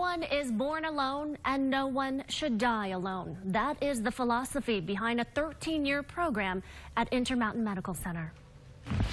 one is born alone and no one should die alone. That is the philosophy behind a 13-year program at Intermountain Medical Center.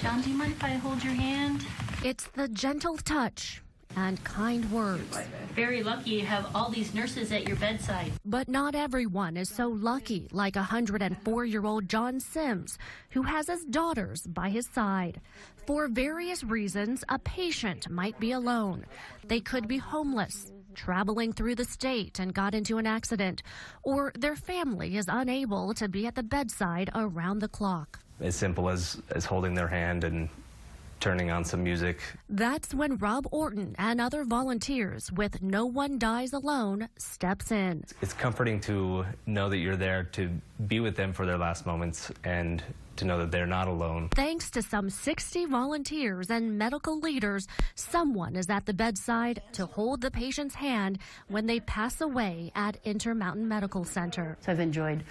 John, do you mind if I hold your hand? It's the gentle touch and kind words. Very lucky you have all these nurses at your bedside. But not everyone is so lucky, like 104-year-old John Sims, who has his daughters by his side. For various reasons, a patient might be alone. They could be homeless, traveling through the state and got into an accident, or their family is unable to be at the bedside around the clock. As simple as holding their hand and turning on some music. That's when Rob Orton and other volunteers with No One Dies Alone steps in. It's comforting to know that you're there to be with them for their last moments and to know that they're not alone. Thanks to some 60 volunteers and medical leaders, someone is at the bedside to hold the patient's hand when they pass away at Intermountain Medical Center. So I've enjoyed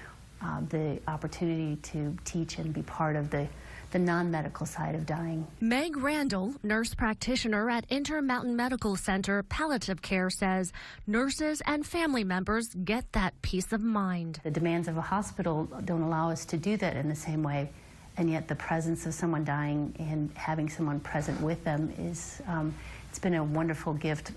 the opportunity to teach and be part of the non-medical side of dying. Meg Randall, nurse practitioner at Intermountain Medical Center Palliative Care, says nurses and family members get that peace of mind. The demands of a hospital don't allow us to do that in the same way, and yet the presence of someone dying and having someone present with them is, it's been a wonderful gift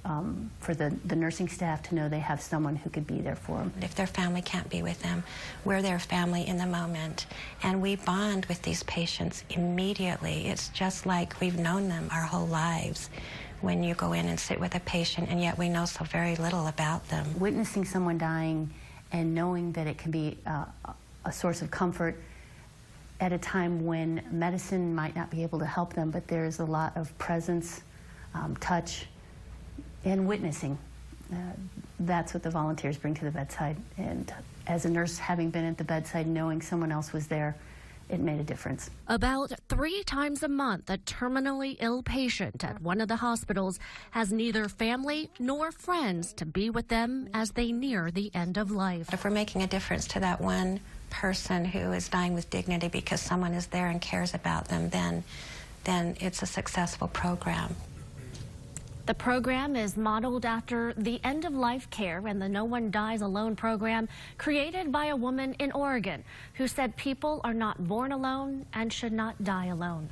for the nursing staff to know they have someone who could be there for them. If their family can't be with them, we're their family in the moment, and we bond with these patients immediately. It's just like we've known them our whole lives when you go in and sit with a patient, and yet we know so very little about them. Witnessing someone dying and knowing that it can be a source of comfort at a time when medicine might not be able to help them, but there's a lot of presence, touch, and witnessing. That's what the volunteers bring to the bedside. And as a nurse, having been at the bedside, knowing someone else was there, it made a difference. About 3 times a month, a terminally ill patient at one of the hospitals has neither family nor friends to be with them as they near the end of life. If we're making a difference to that one person who is dying with dignity because someone is there and cares about them, then it's a successful program. The program is modeled after the end-of-life care and the No One Dies Alone program created by a woman in Oregon who said people are not born alone and should not die alone.